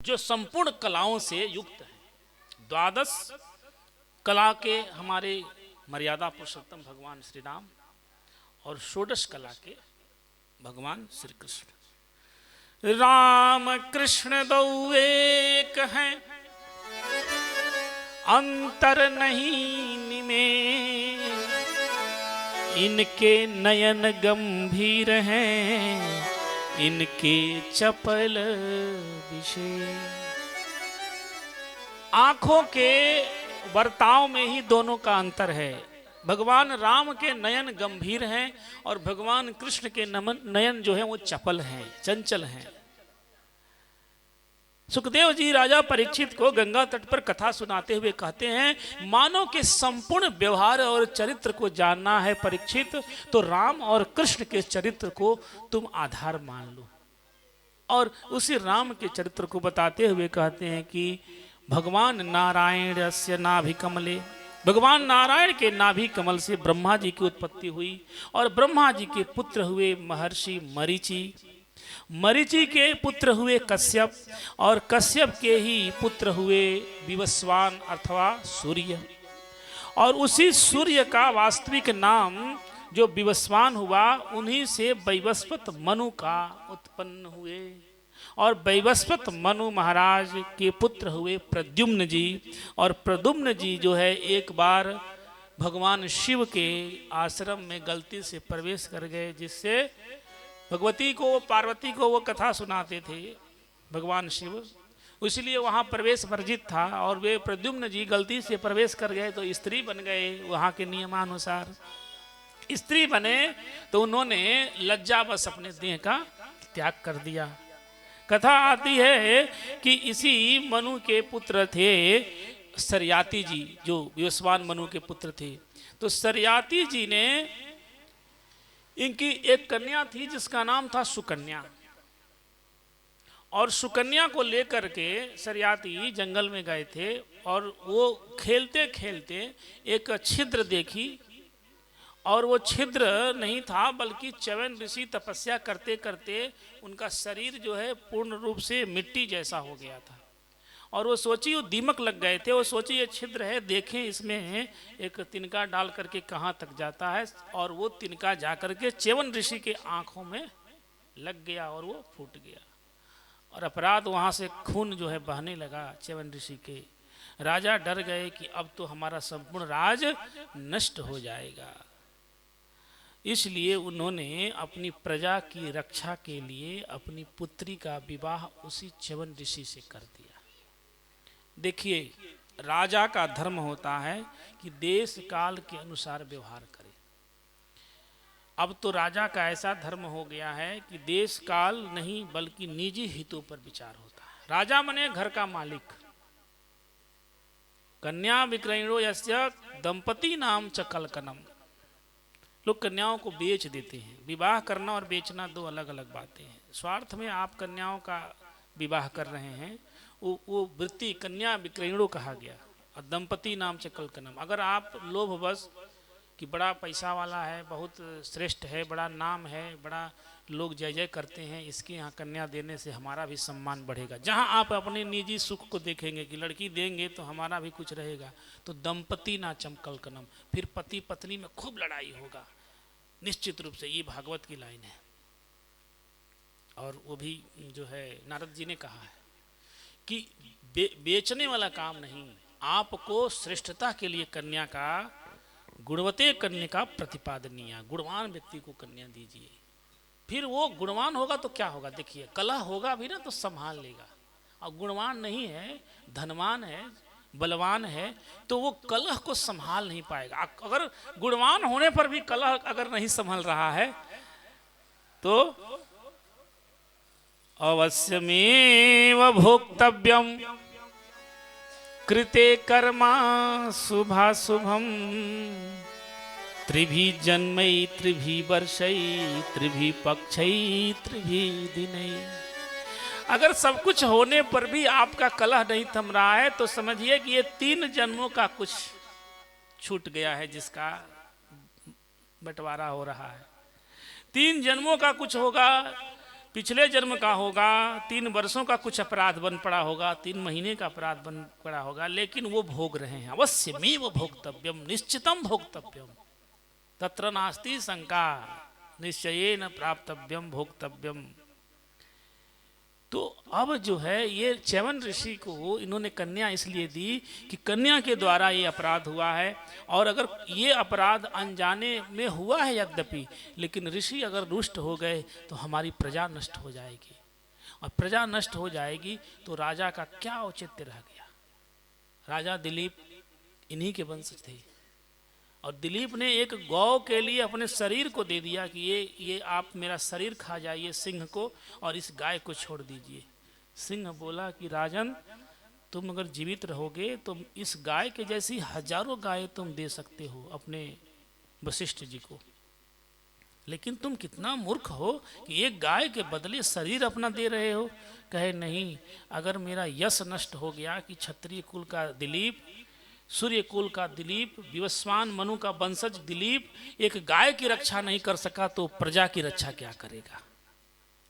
जो संपूर्ण कलाओं से युक्त है। द्वादश कला के हमारे मर्यादा पुरुषोत्तम भगवान श्री राम और षोडश कला के भगवान श्री कृष्ण। राम कृष्ण दो एक हैं, अंतर नहीं निमें, इनके नयन गंभीर हैं, इनके चपल विषय। आंखों के बर्ताव में ही दोनों का अंतर है। भगवान राम के नयन गंभीर हैं और भगवान कृष्ण के नयन जो है वो चपल हैं, चंचल हैं। सुखदेव जी राजा परीक्षित को गंगा तट पर कथा सुनाते हुए कहते हैं, मानव के संपूर्ण व्यवहार और चरित्र को जानना है परीक्षित, तो राम और कृष्ण के चरित्र को तुम आधार मान लो। और उसी राम के चरित्र को बताते हुए कहते हैं कि भगवान नारायण से नाभि कमले, भगवान नारायण के नाभि कमल से ब्रह्मा जी की उत्पत्ति हुई और ब्रह्मा जी के पुत्र हुए महर्षि मरीचि, मरीचि के पुत्र हुए कश्यप और कश्यप के ही पुत्र हुए विवस्वान अथवा सूर्य। और उसी सूर्य का वास्तविक नाम जो विवस्वान हुआ, उन्हीं से वैवस्वत मनु का उत्पन्न हुए और वैवस्वत मनु महाराज के पुत्र हुए प्रद्युम्न जी। और प्रद्युम्न जी जो है एक बार भगवान शिव के आश्रम में गलती से प्रवेश कर गए, जिससे भगवती को पार्वती को वो कथा सुनाते थे भगवान शिव, इसलिए वहाँ प्रवेश वर्जित था। और वे प्रद्युम्न जी गलती से प्रवेश कर गए तो स्त्री बन गए। वहाँ के नियमानुसार स्त्री बने तो उन्होंने लज्जावश अपने देह का त्याग कर दिया। कथा आती है कि इसी मनु के पुत्र थे सरयाती जी, जो विवस्वान मनु के पुत्र थे। तो सरयाती जी ने, इनकी एक कन्या थी जिसका नाम था सुकन्या, और सुकन्या को लेकर के सरयाती जंगल में गए थे और वो खेलते खेलते एक छिद्र देखी, और वो छिद्र नहीं था बल्कि च्यवन ऋषि तपस्या करते करते उनका शरीर जो है पूर्ण रूप से मिट्टी जैसा हो गया था। और वो सोची, वो दीमक लग गए थे, वो सोची ये छिद्र है, देखें इसमें एक तिनका डाल करके कहाँ तक जाता है। और वो तिनका जा करके च्यवन ऋषि के आंखों में लग गया और वो फूट गया और अपराध वहाँ से खून जो है बहने लगा च्यवन ऋषि के। राजा डर गए कि अब तो हमारा संपूर्ण राज नष्ट हो जाएगा, इसलिए उन्होंने अपनी प्रजा की रक्षा के लिए अपनी पुत्री का विवाह उसी च्यवन ऋषि से कर दिया। देखिए, राजा का धर्म होता है कि देश काल के अनुसार व्यवहार करे। अब तो राजा का ऐसा धर्म हो गया है कि देश काल नहीं बल्कि निजी हितों पर विचार होता है। राजा बने घर का मालिक। कन्या विक्रयणो यस्य दंपति नाम च कलकनम, लोग कन्याओं को बेच देते हैं। विवाह करना और बेचना दो अलग अलग बातें हैं। स्वार्थ में आप कन्याओं का विवाह कर रहे हैं, वो वृत्ति कन्या विक्रयणो कहा गया। और दंपति नाम से कलकनम, अगर आप लोभवश कि बड़ा पैसा वाला है, बहुत श्रेष्ठ है, बड़ा नाम है, बड़ा लोग जय जय करते हैं, इसके यहाँ कन्या देने से हमारा भी सम्मान बढ़ेगा। जहाँ आप अपने निजी सुख को देखेंगे कि लड़की देंगे तो हमारा भी कुछ रहेगा, तो दंपति ना चमकलकनम, फिर पति पत्नी में खूब लड़ाई होगा निश्चित रूप से। ये भागवत की लाइन है और वो भी जो है नारद जी ने कहा है कि बेचने वाला काम नहीं, आपको श्रेष्ठता के लिए कन्या का, गुणवते कन्या का प्रतिपादनीय, गुणवान व्यक्ति को कन्या दीजिए। फिर वो गुणवान होगा तो क्या होगा, देखिए कला होगा भी ना तो संभाल लेगा। और गुणवान नहीं है, धनवान है, बलवान है, तो वो कलह को संभाल नहीं पाएगा। अगर गुणवान होने पर भी कलह अगर नहीं संभाल रहा है तो अवश्यमेव भोक्तव्यम कृते कर्मा शुभाशुभम त्रिभि जन्मै त्रिभि वर्षै त्रिभि पक्षै त्रिभि दिनै। अगर सब कुछ होने पर भी आपका कलह नहीं थम रहा है तो समझिए कि ये 3 जन्मों का कुछ छूट गया है, जिसका बंटवारा हो रहा है। 3 जन्मों का कुछ होगा पिछले जन्म का होगा, 3 वर्षों का कुछ अपराध बन पड़ा होगा, 3 महीने का अपराध बन पड़ा होगा, लेकिन वो भोग रहे हैं। अवश्य में वो भोक्तव्यम, निश्चितम भोक्तव्यम, तत्र नास्ति शंका, निश्चयेन प्राप्तव्यम भोक्तव्यम। तो अब जो है ये च्यवन ऋषि को इन्होंने कन्या इसलिए दी कि कन्या के द्वारा ये अपराध हुआ है, और अगर ये अपराध अनजाने में हुआ है यद्यपि, लेकिन ऋषि अगर रुष्ट हो गए तो हमारी प्रजा नष्ट हो जाएगी, और प्रजा नष्ट हो जाएगी तो राजा का क्या औचित्य रह गया। राजा दिलीप इन्हीं के वंशज थे, और दिलीप ने एक गौ के लिए अपने शरीर को दे दिया कि ये आप मेरा शरीर खा जाइए सिंह को, और इस गाय को छोड़ दीजिए। सिंह बोला कि राजन, तुम अगर जीवित रहोगे तो इस गाय के जैसी हजारों गायें तुम दे सकते हो अपने वशिष्ठ जी को, लेकिन तुम कितना मूर्ख हो कि एक गाय के बदले शरीर अपना दे रहे हो। कहे नहीं, अगर मेरा यश नष्ट हो गया कि क्षत्रिय कुल का दिलीप, सूर्य कुल का दिलीप, विवस्वान मनु का वंशज दिलीप एक गाय की रक्षा नहीं कर सका तो प्रजा की रक्षा क्या करेगा।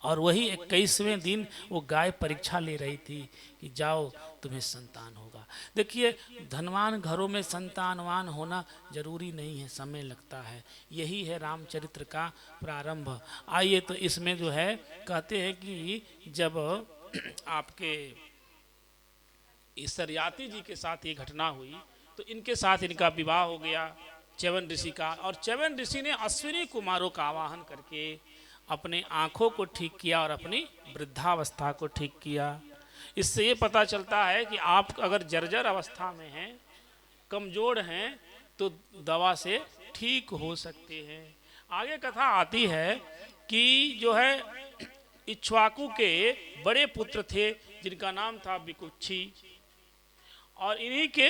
और वही 21वें दिन वो गाय परीक्षा ले रही थी कि जाओ तुम्हें संतान होगा। देखिए, धनवान घरों में संतानवान होना जरूरी नहीं है, समय लगता है। यही है रामचरित्र का प्रारंभ। आइए तो इसमें जो है कहते हैं कि जब आपके सरियाती जी के साथ ये घटना हुई तो इनके साथ इनका विवाह हो गया च्यवन ऋषि का, और च्यवन ऋषि ने अश्विनी कुमारों का आवाहन करके अपने आँखों को ठीक किया और अपनी वृद्धावस्था को ठीक किया। इससे ये पता चलता है कि आप अगर जर्जर अवस्था में हैं, कमज़ोर हैं, तो दवा से ठीक हो सकते हैं। आगे कथा आती है कि जो है इक्ष्वाकु के बड़े पुत्र थे जिनका नाम था विकुक्षी, और इन्हीं के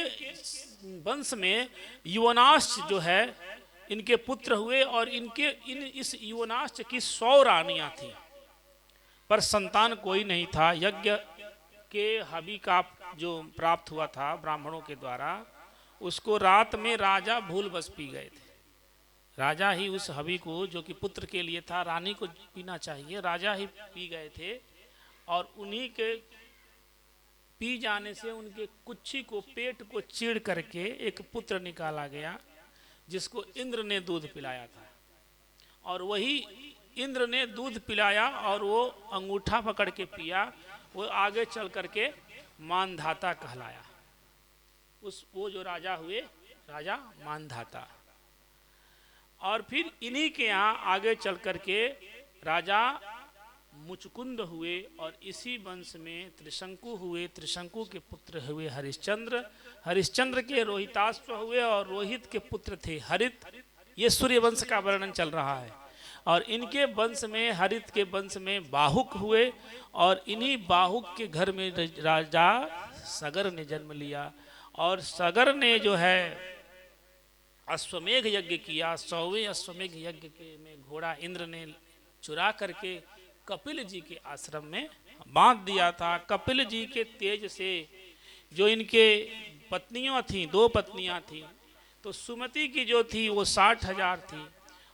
वंश में युवनाश्च जो है इनके पुत्र हुए, और इस युवनाश्च की 100 रानियां थी, पर संतान कोई नहीं था। यज्ञ के हवि का जो प्राप्त हुआ था ब्राह्मणों के द्वारा, उसको रात में राजा भूलवश पी गए थे। राजा ही उस हवि को, जो कि पुत्र के लिए था, रानी को पीना चाहिए, राजा ही पी गए थे, और उन्हीं के पी जाने से उनके कुच्छी को, पेट को चीड़ करके एक पुत्र निकाला गया जिसको इंद्र ने दूध पिलाया था। और वही इंद्र ने दूध पिलाया और वो अंगूठा पकड़ के पिया, वो आगे चल करके मानधाता कहलाया। वो जो राजा हुए, राजा मानधाता। और फिर इन्हीं के यहाँ आगे चल करके राजा मुचकुंद हुए, और इसी वंश में त्रिशंकु हुए। त्रिशंकु के पुत्र हुए हरिश्चंद्र, हरिश्चंद्र के रोहिताश्व हुए, और रोहित के पुत्र थे हरित। ये सूर्य वंश का वर्णन चल रहा है। और इनके वंश में, हरित के वंश में बाहुक हुए, और इन्हीं बाहुक के घर में राजा सगर ने जन्म लिया। और सगर ने जो है अश्वमेघ यज्ञ किया। 100वें अश्वमेघ यज्ञ के में घोड़ा इंद्र ने चुरा करके कपिल जी के आश्रम में बांध दिया था। कपिल जी के तेज से जो इनके पत्नियां थीं, 2 पत्नियां थीं, तो सुमति की जो थी वो 60,000 थी,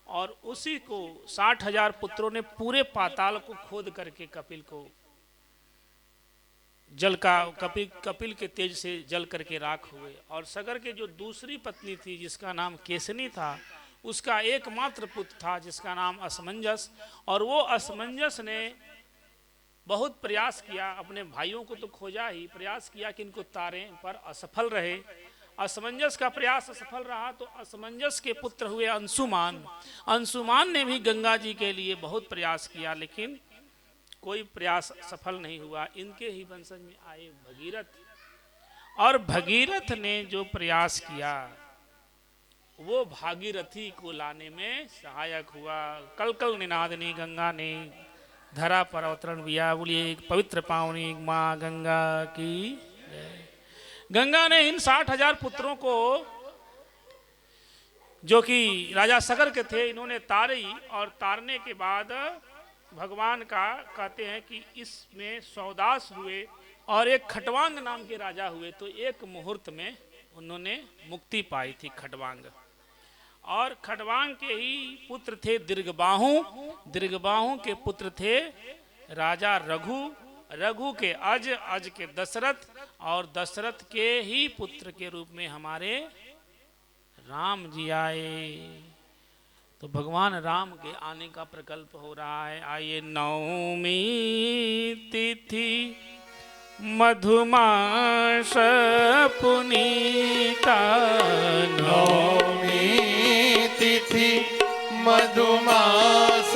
और उसी को 60,000 पुत्रों ने पूरे पाताल को खोद करके कपिल को जल का, कपिल के तेज से जल करके राख हुए। और सगर के जो दूसरी पत्नी थी जिसका नाम केसनी था, उसका एकमात्र पुत्र था जिसका नाम असमंजस, और वो असमंजस ने बहुत प्रयास किया, अपने भाइयों को तो खोजा ही, प्रयास किया कि इनको तारें, पर असफल रहे। असमंजस का प्रयास असफल रहा तो असमंजस के पुत्र हुए अंशुमान। अंशुमान ने भी गंगा जी के लिए बहुत प्रयास किया, लेकिन कोई प्रयास सफल नहीं हुआ। इनके ही वंशज में आए भगीरथ, और भगीरथ ने जो प्रयास किया वो भागीरथी को लाने में सहायक हुआ। कल कल निनादनी गंगा ने धरा पर अवतरण किया। बोलिए पवित्र पावनी माँ गंगा की। गंगा ने इन 60,000 पुत्रों को, जो कि राजा सगर के थे, इन्होंने तारी, और तारने के बाद भगवान का कहते हैं कि इसमें सौदास हुए, और एक खटवांग नाम के राजा हुए। तो एक मुहूर्त में उन्होंने मुक्ति पाई थी खटवांग। और खटवांग के ही पुत्र थे दीर्घबाहु, दीर्घबाहु के पुत्र थे राजा रघु, रघु के अज, अज के दशरथ और दशरथ के ही पुत्र के रूप में हमारे राम जी आए। तो भगवान राम के आने का प्रकल्प हो रहा है। आइए नवमी तिथि मधुमास पुनीता, नवमी तिथि मधुमास